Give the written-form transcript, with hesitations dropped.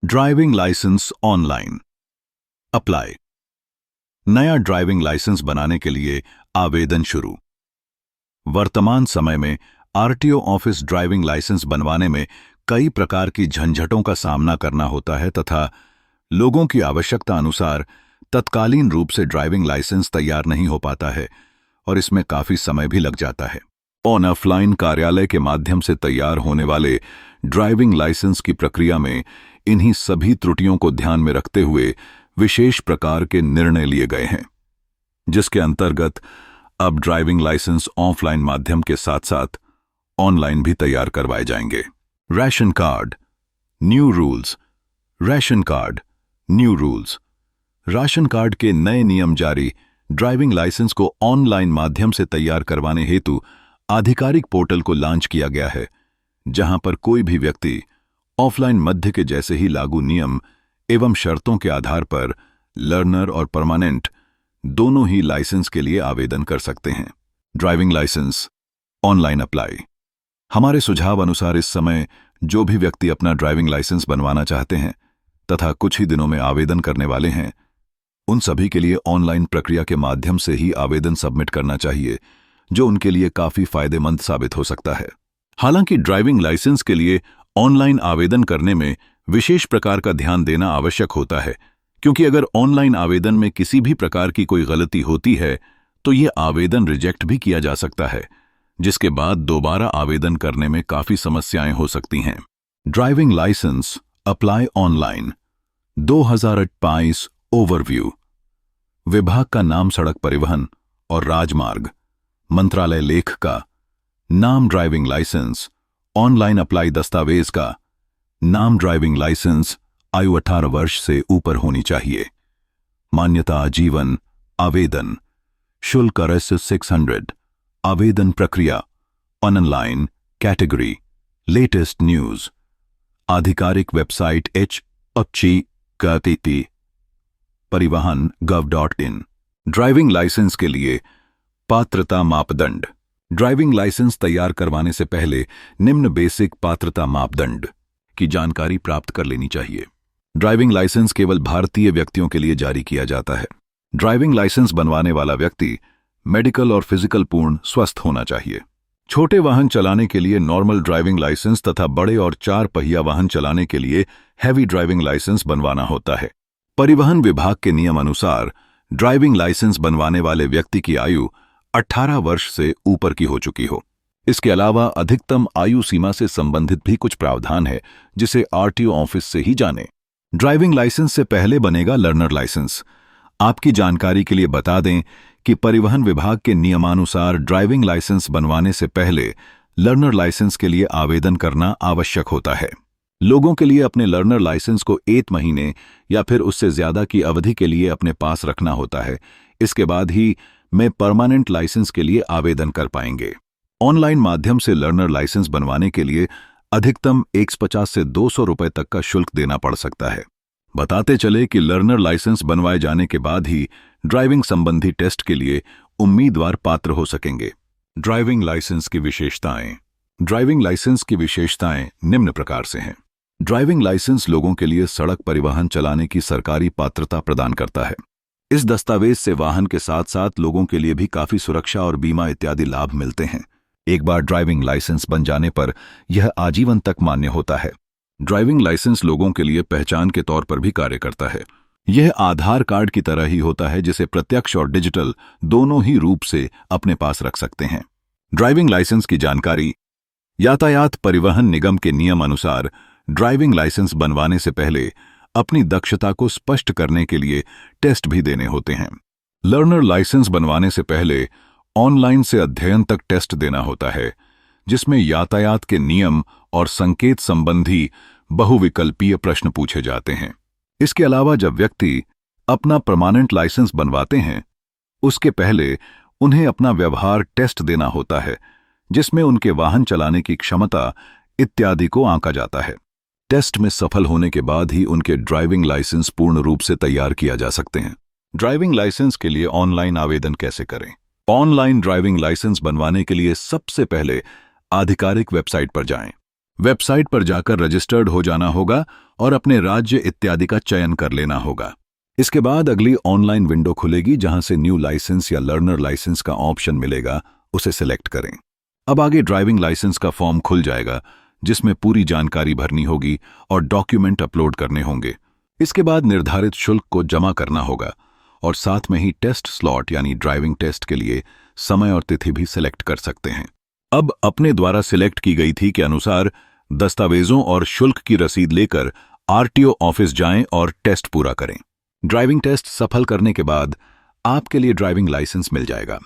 Driving licence online apply. नया driving licence बनाने के लिए आवेदन शुरू। वर्तमान समय में आरटीओ ऑफिस ड्राइविंग लाइसेंस बनवाने में कई प्रकार की झंझटों का सामना करना होता है तथा लोगों की आवश्यकता अनुसार तत्कालीन रूप से ड्राइविंग लाइसेंस तैयार नहीं हो पाता है और इसमें काफी समय भी लग जाता है। ऑफलाइन कार्यालय के माध्यम से तैयार होने वाले ड्राइविंग लाइसेंस की प्रक्रिया में इन्हीं सभी त्रुटियों को ध्यान में रखते हुए विशेष प्रकार के निर्णय लिए गए हैं, जिसके अंतर्गत अब ड्राइविंग लाइसेंस ऑफलाइन माध्यम के साथ साथ ऑनलाइन भी तैयार करवाए जाएंगे। Ration card new rules. Ration card new rules. Ration card के नए नियम जारी। ड्राइविंग लाइसेंस को ऑनलाइन माध्यम से तैयार करवाने हेतु आधिकारिक पोर्टल को लॉन्च किया गया है, जहां पर कोई भी व्यक्ति ऑफलाइन मध्य के जैसे ही लागू नियम एवं शर्तों के आधार पर लर्नर और परमानेंट दोनों ही लाइसेंस के लिए आवेदन कर सकते हैं। Driving licence online apply. हमारे सुझाव अनुसार इस समय जो भी व्यक्ति अपना ड्राइविंग लाइसेंस बनवाना चाहते हैं तथा कुछ ही दिनों में आवेदन करने वाले हैं, उन सभी के लिए ऑनलाइन प्रक्रिया के माध्यम से ही आवेदन सबमिट करना चाहिए, जो उनके लिए काफी फायदेमंद साबित हो सकता है। हालांकि ड्राइविंग लाइसेंस के लिए ऑनलाइन आवेदन करने में विशेष प्रकार का ध्यान देना आवश्यक होता है, क्योंकि अगर ऑनलाइन आवेदन में किसी भी प्रकार की कोई गलती होती है तो यह आवेदन रिजेक्ट भी किया जा सकता है, जिसके बाद दोबारा आवेदन करने में काफी समस्याएं हो सकती हैं। Driving licence apply online 2022 overview. विभाग का नाम सड़क परिवहन और राजमार्ग, मंत्रालय लेख का नाम ड्राइविंग लाइसेंस, ऑनलाइन अप्लाई दस्तावेज का नाम ड्राइविंग लाइसेंस, आयु 18 वर्ष से ऊपर होनी चाहिए। मान्यता आजीवन। आवेदन शुल्क ₹600। आवेदन प्रक्रिया ऑनलाइन। Category latest news. आधिकारिक वेबसाइट hckt परिवहन gov.in। ड्राइविंग लाइसेंस के लिए पात्रता मापदंड। ड्राइविंग लाइसेंस तैयार करवाने से पहले निम्न बेसिक पात्रता मापदंड की जानकारी प्राप्त कर लेनी चाहिए। ड्राइविंग लाइसेंस केवल भारतीय व्यक्तियों के लिए जारी किया जाता है। ड्राइविंग लाइसेंस बनवाने वाला व्यक्ति मेडिकल और फिजिकल पूर्ण स्वस्थ होना चाहिए। छोटे वाहन चलाने के लिए नॉर्मल ड्राइविंग लाइसेंस तथा बड़े और 4 पहिया वाहन चलाने के लिए हैवी ड्राइविंग लाइसेंस बनवाना होता है। परिवहन विभाग के नियम अनुसार ड्राइविंग लाइसेंस बनवाने वाले व्यक्ति की आयु 18 वर्ष से ऊपर की हो चुकी हो। इसके अलावा अधिकतम आयु सीमा से संबंधित भी कुछ प्रावधान है, जिसे आरटीओ ऑफिस से ही जानें। ड्राइविंग लाइसेंस से पहले बनेगा लर्नर लाइसेंस। आपकी जानकारी के लिए बता दें कि परिवहन विभाग के नियमानुसार ड्राइविंग लाइसेंस बनवाने से पहले लर्नर लाइसेंस के लिए आवेदन करना आवश्यक होता है। लोगों के लिए अपने लर्नर लाइसेंस को 1 महीने या फिर उससे ज्यादा की अवधि के लिए अपने पास रखना होता है। इसके बाद ही में परमानेंट लाइसेंस के लिए आवेदन कर पाएंगे। ऑनलाइन माध्यम से लर्नर लाइसेंस बनवाने के लिए अधिकतम 150 से 200 रुपए तक का शुल्क देना पड़ सकता है। बताते चले कि लर्नर लाइसेंस बनवाए जाने के बाद ही ड्राइविंग संबंधी टेस्ट के लिए उम्मीदवार पात्र हो सकेंगे। ड्राइविंग लाइसेंस की विशेषताएं। ड्राइविंग लाइसेंस की विशेषताएं निम्न प्रकार से हैं। ड्राइविंग लाइसेंस लोगों के लिए सड़क परिवहन चलाने की सरकारी पात्रता प्रदान करता है। इस दस्तावेज से वाहन के साथ साथ लोगों के लिए भी काफी सुरक्षा और बीमा इत्यादि लाभ मिलते हैं। एक बार ड्राइविंग लाइसेंस बन जाने पर यह आजीवन तक मान्य होता है। ड्राइविंग लाइसेंस लोगों के लिए पहचान के तौर पर भी कार्य करता है। यह आधार कार्ड की तरह ही होता है, जिसे प्रत्यक्ष और डिजिटल दोनों ही रूप से अपने पास रख सकते हैं। ड्राइविंग लाइसेंस की जानकारी। यातायात परिवहन निगम के नियम अनुसार ड्राइविंग लाइसेंस बनवाने से पहले अपनी दक्षता को स्पष्ट करने के लिए टेस्ट भी देने होते हैं। लर्नर लाइसेंस बनवाने से पहले ऑनलाइन से अध्ययन तक टेस्ट देना होता है, जिसमें यातायात के नियम और संकेत संबंधी बहुविकल्पीय प्रश्न पूछे जाते हैं। इसके अलावा जब व्यक्ति अपना परमानेंट लाइसेंस बनवाते हैं, उसके पहले उन्हें अपना व्यवहार टेस्ट देना होता है, जिसमें उनके वाहन चलाने की क्षमता इत्यादि को आंका जाता है। टेस्ट में सफल होने के बाद ही उनके ड्राइविंग लाइसेंस पूर्ण रूप से तैयार किया जा सकते हैं। ड्राइविंग लाइसेंस के लिए ऑनलाइन आवेदन कैसे करें? ऑनलाइन ड्राइविंग लाइसेंस बनवाने के लिए सबसे पहले आधिकारिक वेबसाइट पर जाएं। वेबसाइट पर जाकर रजिस्टर्ड हो जाना होगा और अपने राज्य इत्यादि का चयन कर लेना होगा। इसके बाद अगली ऑनलाइन विंडो खुलेगी जहां से न्यू लाइसेंस या लर्नर लाइसेंस का ऑप्शन मिलेगा, उसे सिलेक्ट करें। अब आगे ड्राइविंग लाइसेंस का फॉर्म खुल जाएगा जिसमें पूरी जानकारी भरनी होगी और डॉक्यूमेंट अपलोड करने होंगे। इसके बाद निर्धारित शुल्क को जमा करना होगा और साथ में ही टेस्ट स्लॉट यानी ड्राइविंग टेस्ट के लिए समय और तिथि भी सिलेक्ट कर सकते हैं। अब अपने द्वारा सिलेक्ट की गई थी के अनुसार दस्तावेजों और शुल्क की रसीद लेकर आरटीओ ऑफिस जाएं और टेस्ट पूरा करें। ड्राइविंग टेस्ट सफल करने के बाद आपके लिए ड्राइविंग लाइसेंस मिल जाएगा।